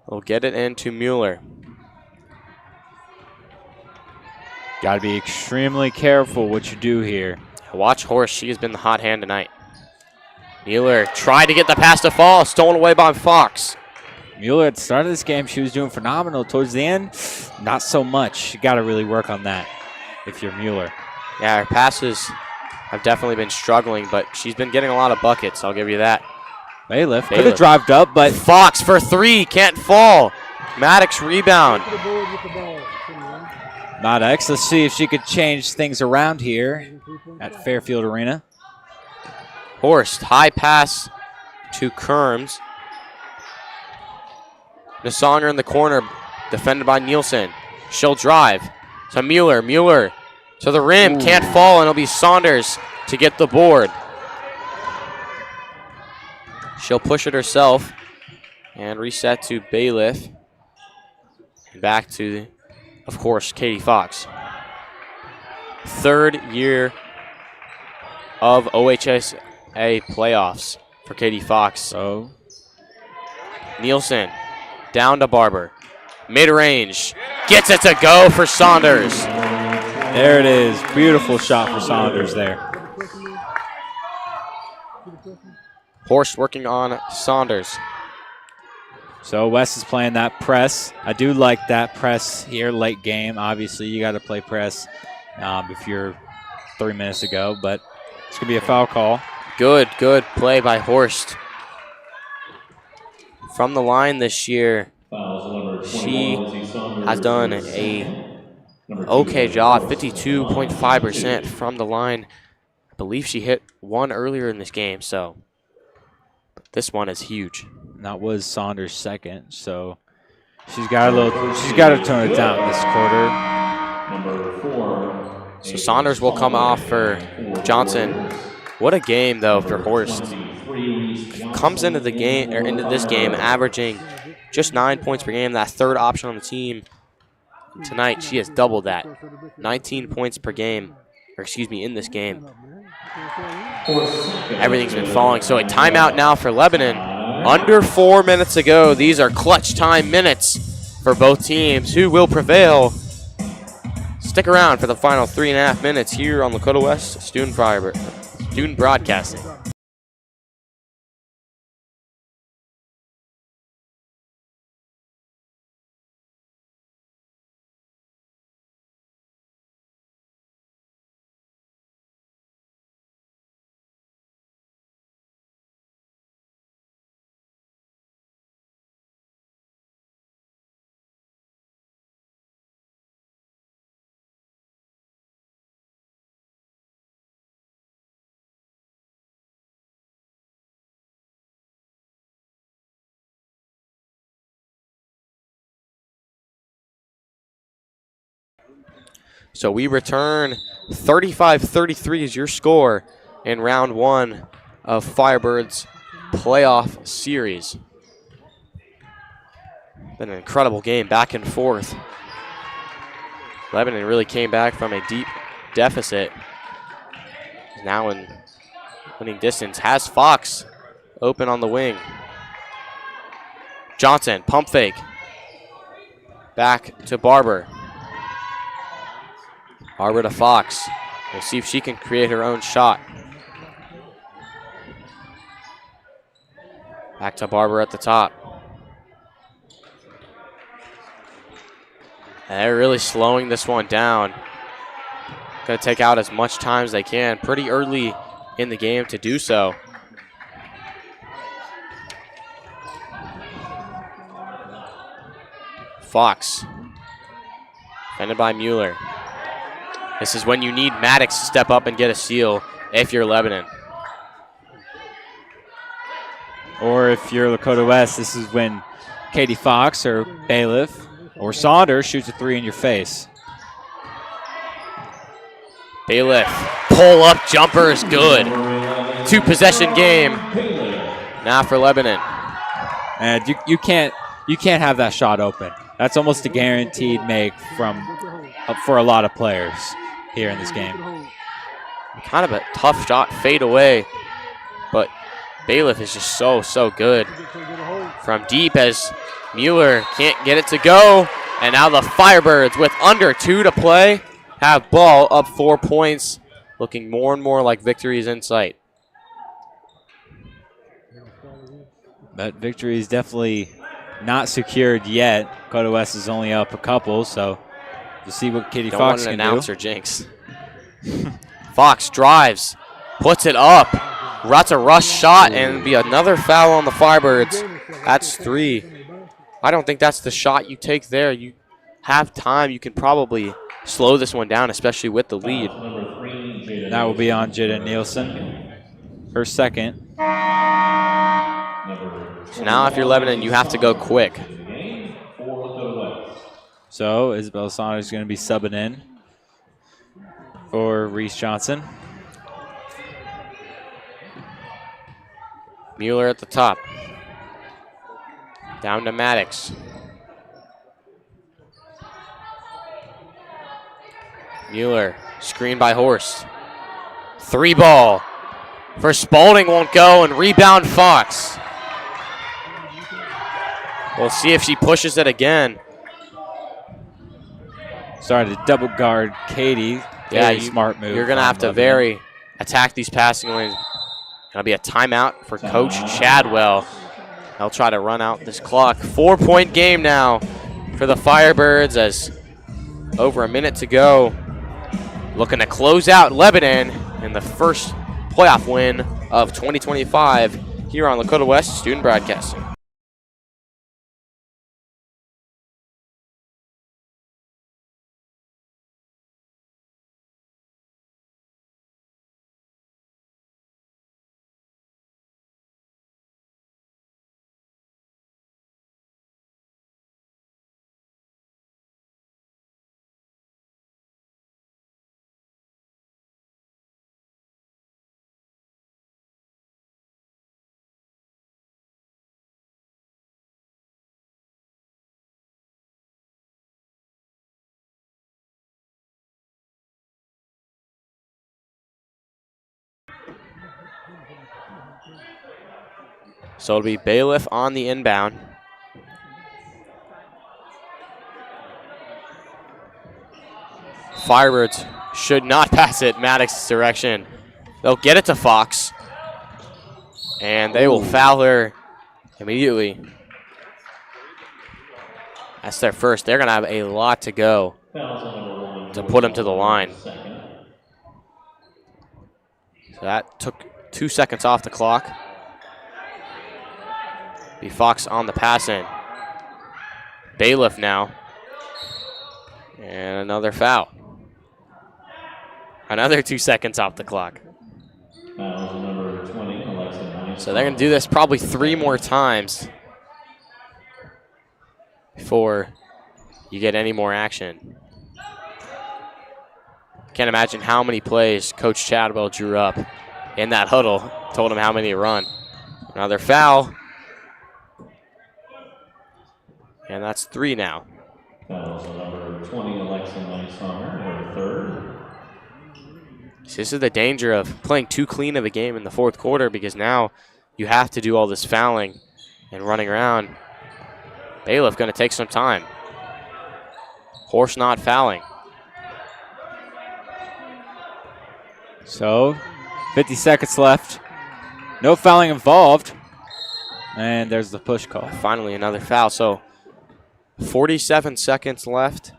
we'll get it into Mueller. Got to be extremely careful what you do here. Watch Horst. She has been the hot hand tonight. Mueller tried to get the pass to fall, stolen away by Fox. Mueller at the start of this game, she was doing phenomenal. Towards the end, not so much. You got to really work on that if you're Mueller. Yeah, her passes have definitely been struggling, but she's been getting a lot of buckets. I'll give you that. Bailiff could have drived up, but Fox for three, can't fall. Maddox rebound. Maddox, let's see if she could change things around here at Fairfield Arena. Horst, high pass to Kerms. Nasonger in the corner, defended by Nielsen. She'll drive to Mueller. Mueller to the rim, can't fall, and it'll be Saunders to get the board. She'll push it herself and reset to Bailiff. Back to, of course, Katie Fox. Third year of OHSAA playoffs for Katie Fox. So Nielsen down to Barber. Mid-range. Gets it to go for Saunders. there it is. Beautiful shot for Saunders there. Horst working on Saunders. So West is playing that press. I do like that press here late game. Obviously, you got to play press if you're 3 minutes to go, but it's going to be a foul call. Good play by Horst. From the line this year, she has done a okay job, 52.5% from the line. I believe she hit one earlier in this game, so this one is huge. And that was Saunders' second, so she's got to tone it down this quarter. So Saunders will come off for Johnson. What a game though for Horst. Comes into the game or into this game averaging just 9 points per game. That third option on the team tonight, she has doubled that. 19 points per game, or excuse me, in this game. Everything's been falling. So a timeout now for Lebanon. Under 4 minutes to go. These are clutch time minutes for both teams. Who will prevail? Stick around for the final 3.5 minutes here on Lakota West Student Broadcasting. So we return 35-33 is your score in round one of Firebirds playoff series. Been an incredible game, back and forth. Lebanon really came back from a deep deficit. Now in winning distance, has Fox open on the wing. Johnson, pump fake. Back to Barber. Barber to Fox. We'll see if she can create her own shot. Back to Barber at the top. And they're really slowing this one down. Going to take out as much time as they can. Pretty early in the game to do so. Fox. Defended by Mueller. This is when you need Maddox to step up and get a steal if you're Lebanon. Or if you're Lakota West, this is when Katie Fox or Bailiff or Saunders shoots a three in your face. Bailiff, pull up jumper is good. 2-possession game. Now for Lebanon. And you can't have that shot open. That's almost a guaranteed make for a lot of players here in this game. Kind of a tough shot, fade away, but Bailiff is just so good. From deep as Mueller can't get it to go, and now the Firebirds with under 2 to play have ball up 4 points, looking more and more like victory is in sight. But victory is definitely not secured yet. Lakota West is only up a couple, so we'll see what Katie Fox can do. Don't want an announcer jinx. Fox drives, puts it up. That's a rush shot, and it'll be another foul on the Firebirds. That's 3. I don't think that's the shot you take there. You have time. You can probably slow this one down, especially with the lead. That will be on Jada Nielsen. Her second. So now if you're Lebanon, you have to go quick. So Isabel Saunders is going to be subbing in for Reese Johnson. Mueller at the top. Down to Maddox. Mueller, screen by Horst. 3 ball for Spalding, won't go, and rebound Fox. We'll see if she pushes it again. Started to double guard Katie. Yeah, smart move. You're going to have to attack these passing lanes. Going to be a timeout for Coach Chadwell. They'll try to run out this clock. 4-point game now for the Firebirds as over a minute to go. Looking to close out Lebanon in the first playoff win of 2025 here on Lakota West Student Broadcasting. So it'll be Bailiff on the inbound. Firebirds should not pass it Maddox's direction. They'll get it to Fox. And they will foul her immediately. That's their first. They're going to have a lot to go to put them to the line. So that took 2 seconds off the clock. Be Fox on the pass in. Bailiff now. And another foul. Another 2 seconds off the clock. So they're going to do this probably 3 more times before you get any more action. Can't imagine how many plays Coach Chadwell drew up in that huddle. Told him how many to run. Another foul. And that's 3 now. Number 20, Alexa Nightheimer, her third. So this is the danger of playing too clean of a game in the fourth quarter, because now you have to do all this fouling and running around. Bailiff going to take some time. Horse not fouling. So 50 seconds left. No fouling involved. And there's the push call. Finally another foul. So 47 seconds left.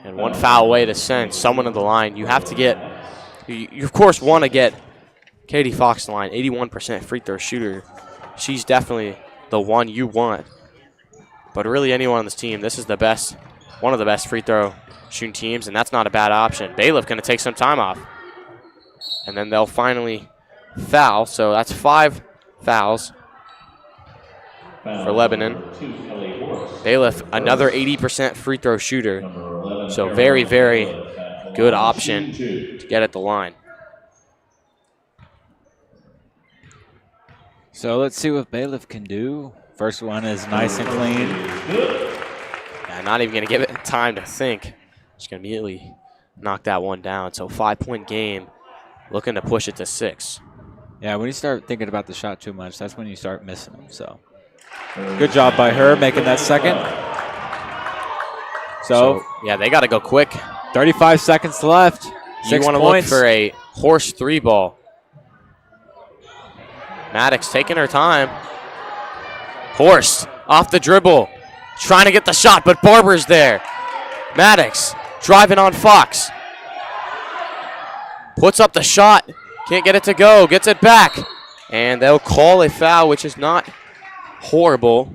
And 1 foul away to send someone to the line. You have to get, you of course want to get Katie Fox to the line, 81% free throw shooter. She's definitely the one you want. But really anyone on this team, this is the best, one of the best free throw shooting teams, and that's not a bad option. Bailiff going to take some time off. And then they'll finally foul, so that's 5 fouls for Lebanon. Bailiff, another 80% free throw shooter. So very, very good option to get at the line. So let's see what Bailiff can do First one is nice and clean. Yeah, not even going to give it time to think. Just going to immediately knock that one down. So 5-point game, looking to push it to 6. Yeah, when you start thinking about the shot too much, that's when you start missing them. So good job by her making that second. So yeah, they got to go quick. 35 seconds left. You want to look for a horse 3 ball. Maddox taking her time. Horst off the dribble, trying to get the shot, but Barber's there. Maddox driving on Fox. Puts up the shot, can't get it to go, gets it back. And they'll call a foul, which is not horrible.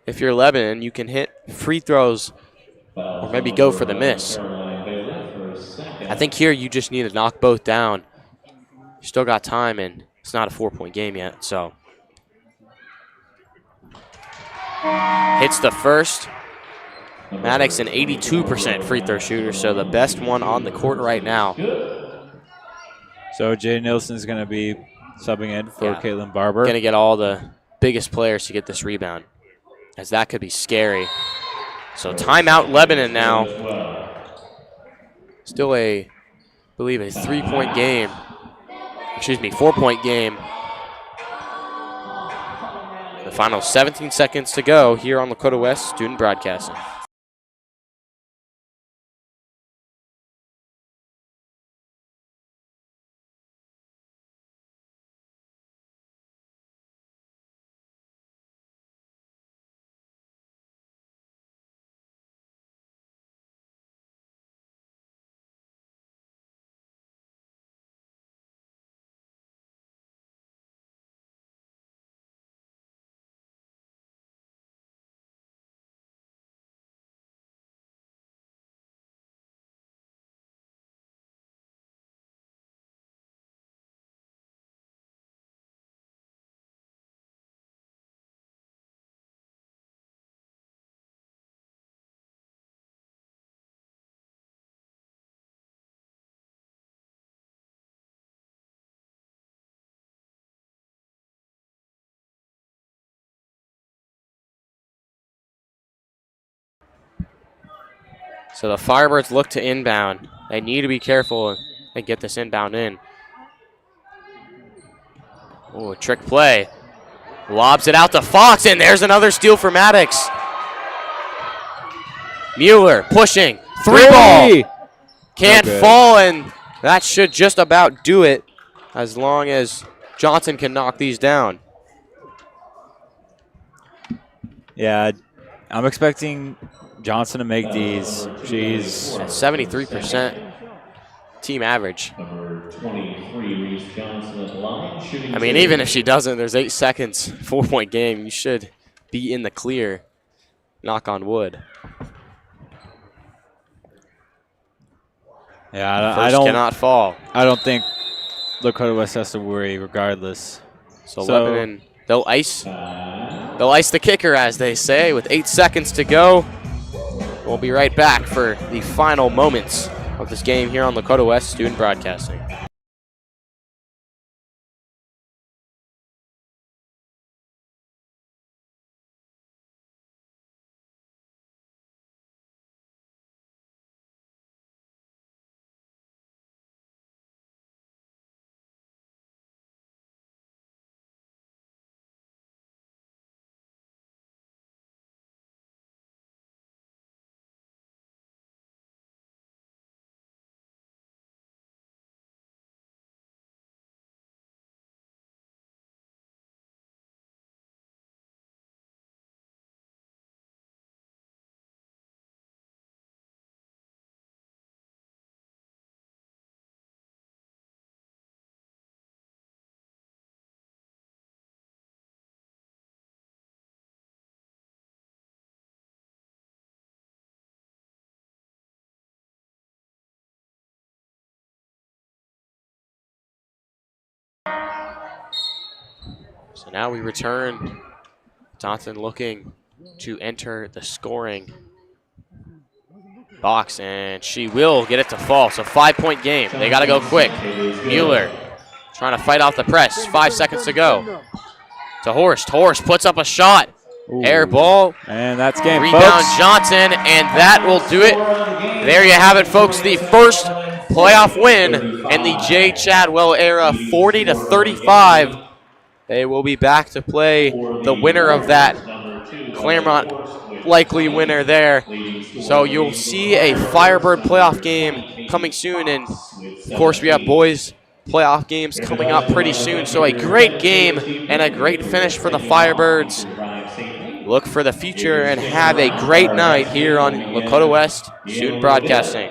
If you're Lebanon, you can hit free throws or maybe go for the miss. I think here you just need to knock both down. You still got time, and it's not a 4-point game yet, so. Hits the first. Maddox an 82% free throw shooter, so the best one on the court right now. So Jay Nilsson's going to be subbing in for Caitlin Barber. Going to get all the biggest players to get this rebound, as that could be scary. So timeout Lebanon now. Still I believe a 3-point game. Excuse me, 4-point game. The final 17 seconds to go here on Lakota West Student Broadcasting. So the Firebirds look to inbound. They need to be careful and get this inbound in. Oh, trick play. Lobs it out to Fox, and there's another steal for Maddox. Mueller pushing. 3-ball. Can't fall, and that should just about do it as long as Johnson can knock these down. Yeah, I'm expecting Johnson to make these. She's at 73% team average. Number 23, Reese Johnson at the line. I mean, even if she doesn't, there's 8 seconds, 4-point game. You should be in the clear. Knock on wood. Yeah, I don't cannot fall. I don't think Lakota West has to worry regardless. So Lebanon, they'll ice the kicker, as they say, with 8 seconds to go. We'll be right back for the final moments of this game here on Lakota West Student Broadcasting. So now we return. Johnson looking to enter the scoring box, and she will get it to fall. So 5-point game. They got to go quick. Mueller trying to fight off the press. 5 seconds to go. to Horst. Horst puts up a shot. Ooh. Air ball. And that's game, Rebound folks. Johnson, and that will do it. There you have it, folks. The first playoff win in the Jay Chadwell era, 40-35. They will be back to play the winner of that. Claremont likely winner there. So you'll see a Firebird playoff game coming soon, and of course we have boys playoff games coming up pretty soon. So a great game and a great finish for the Firebirds. Look for the future and have a great night here on Lakota West Student Broadcasting.